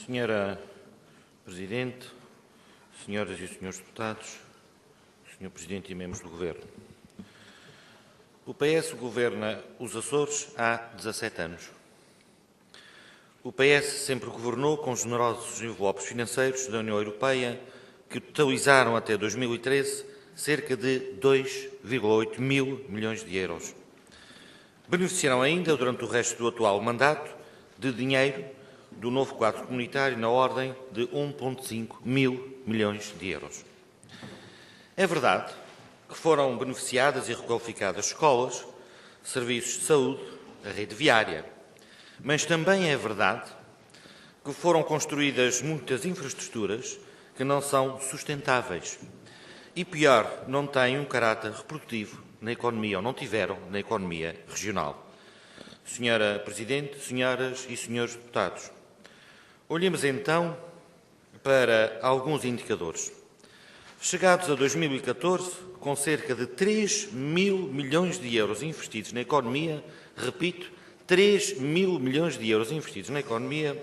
Senhora Presidente, senhoras e senhores deputados, Senhor Presidente e membros do Governo. O PS governa os Açores há 17 anos. O PS sempre governou com generosos envelopes financeiros da União Europeia que totalizaram até 2013 cerca de 2,8 mil milhões de euros. Beneficiarão ainda, durante o resto do atual mandato, de dinheiro do novo quadro comunitário na ordem de 1,5 mil milhões de euros. É verdade que foram beneficiadas e requalificadas escolas, serviços de saúde, a rede viária, mas também é verdade que foram construídas muitas infraestruturas que não são sustentáveis e, pior, não têm um caráter reprodutivo na economia, ou não tiveram na economia regional. Senhora Presidente, senhoras e senhores deputados, olhemos então para alguns indicadores. Chegados a 2014, com cerca de 3 mil milhões de euros investidos na economia, repito, 3 mil milhões de euros investidos na economia,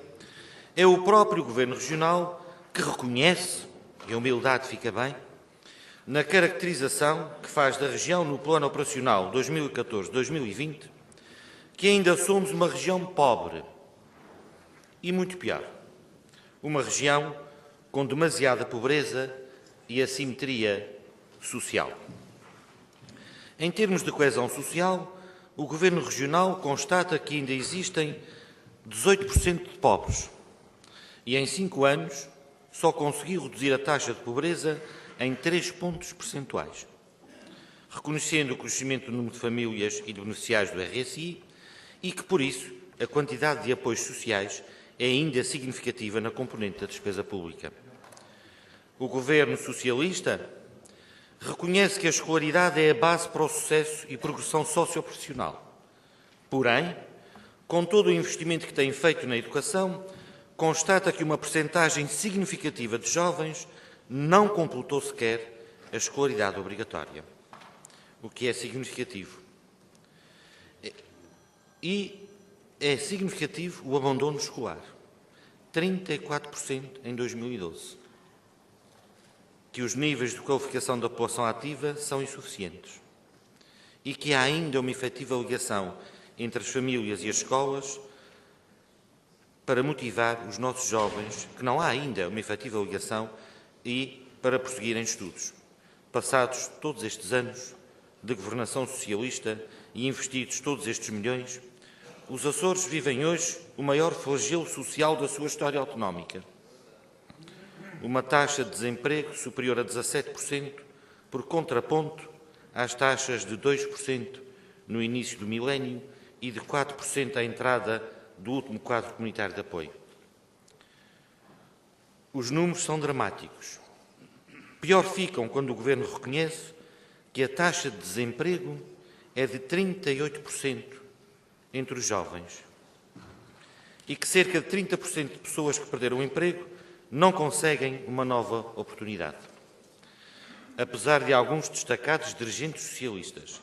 é o próprio Governo Regional que reconhece, e a humildade fica bem, na caracterização que faz da região no Plano Operacional 2014-2020, que ainda somos uma região pobre e, muito pior, uma região com demasiada pobreza e assimetria social. Em termos de coesão social, o Governo Regional constata que ainda existem 18% de pobres e, em 5 anos, só conseguiu reduzir a taxa de pobreza em 3 pontos percentuais, reconhecendo o crescimento do número de famílias e de beneficiários do RSI e que, por isso, a quantidade de apoios sociais é ainda significativa na componente da despesa pública. O Governo Socialista reconhece que a escolaridade é a base para o sucesso e progressão socioprofissional. Porém, com todo o investimento que tem feito na educação, constata que uma percentagem significativa de jovens não completou sequer a escolaridade obrigatória, o que é significativo. E é significativo o abandono escolar, 34% em 2012, que os níveis de qualificação da população ativa são insuficientes e que há ainda uma efetiva ligação entre as famílias e as escolas para motivar os nossos jovens, que não há ainda uma efetiva ligação e para prosseguirem estudos. Passados todos estes anos de governação socialista e investidos todos estes milhões, os Açores vivem hoje o maior flagelo social da sua história autonómica. Uma taxa de desemprego superior a 17%, por contraponto às taxas de 2% no início do milénio e de 4% à entrada do último quadro comunitário de apoio. Os números são dramáticos. Pior ficam quando o Governo reconhece que a taxa de desemprego é de 38% entre os jovens e que cerca de 30% de pessoas que perderam o emprego não conseguem uma nova oportunidade. Apesar de alguns destacados dirigentes socialistas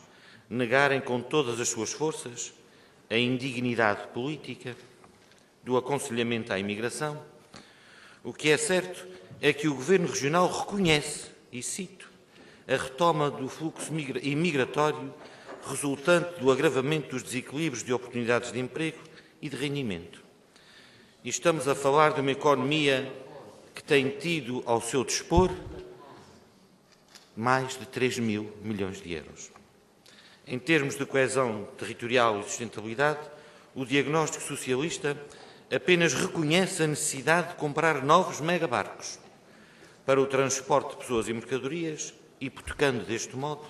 negarem com todas as suas forças a indignidade política do aconselhamento à imigração, o que é certo é que o Governo Regional reconhece, e cito, a retoma do fluxo imigratório resultante do agravamento dos desequilíbrios de oportunidades de emprego e de rendimento. E estamos a falar de uma economia que tem tido ao seu dispor mais de 3 mil milhões de euros. Em termos de coesão territorial e sustentabilidade, o diagnóstico socialista apenas reconhece a necessidade de comprar novos megabarcos para o transporte de pessoas e mercadorias, hipotecando deste modo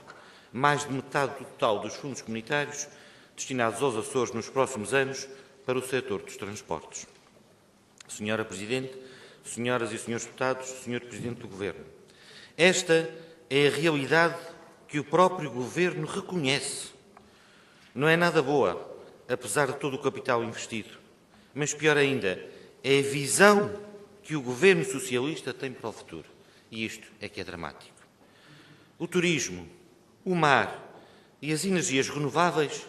mais de metade do total dos fundos comunitários destinados aos Açores nos próximos anos para o setor dos transportes. Senhora Presidente, senhoras e senhores deputados, Senhor Presidente do Governo, esta é a realidade que o próprio Governo reconhece. Não é nada boa, apesar de todo o capital investido, mas pior ainda, é a visão que o Governo Socialista tem para o futuro. E isto é que é dramático. O turismo, o mar e as energias renováveis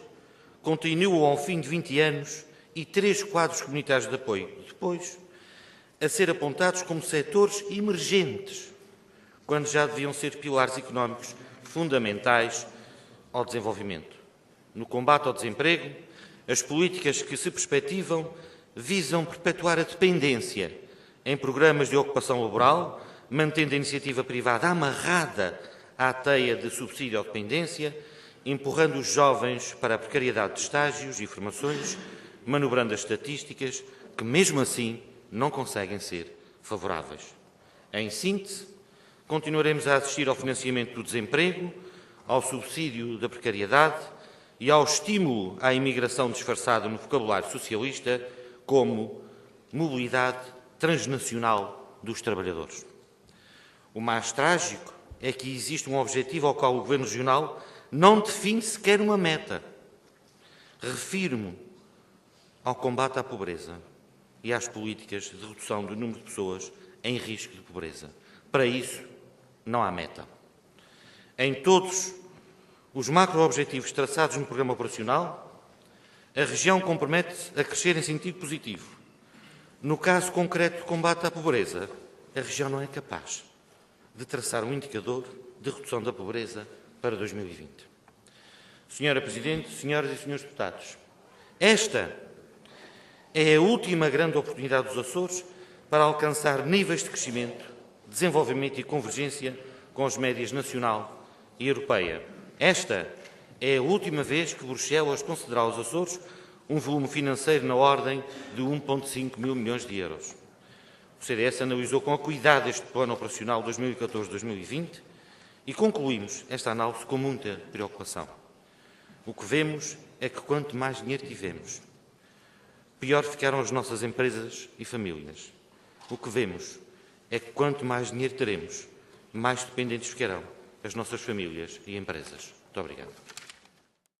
continuam ao fim de 20 anos e 3 quadros comunitários de apoio. Depois, a ser apontados como setores emergentes, quando já deviam ser pilares económicos fundamentais ao desenvolvimento. No combate ao desemprego, as políticas que se perspectivam visam perpetuar a dependência em programas de ocupação laboral, mantendo a iniciativa privada amarrada à teia de subsídio à dependência, empurrando os jovens para a precariedade de estágios e formações, manobrando as estatísticas que, mesmo assim, não conseguem ser favoráveis. Em síntese, continuaremos a assistir ao financiamento do desemprego, ao subsídio da precariedade e ao estímulo à imigração disfarçada no vocabulário socialista como mobilidade transnacional dos trabalhadores. O mais trágico é que existe um objetivo ao qual o Governo Regional não define sequer uma meta. Refiro-me ao combate à pobreza e às políticas de redução do número de pessoas em risco de pobreza. Para isso, não há meta. Em todos os macro-objetivos traçados no Programa Operacional, a região compromete-se a crescer em sentido positivo. No caso concreto do combate à pobreza, a região não é capaz de traçar um indicador de redução da pobreza para 2020. Senhora Presidente, senhoras e senhores deputados, esta é a última grande oportunidade dos Açores para alcançar níveis de crescimento, desenvolvimento e convergência com as médias nacional e europeia. Esta é a última vez que Bruxelas concederá aos Açores um volume financeiro na ordem de 1,5 mil milhões de euros. O CDS analisou com cuidado este Plano Operacional 2014-2020 e concluímos esta análise com muita preocupação. O que vemos é que quanto mais dinheiro tivemos, pior ficaram as nossas empresas e famílias. O que vemos é que quanto mais dinheiro teremos, mais dependentes ficarão as nossas famílias e empresas. Muito obrigado.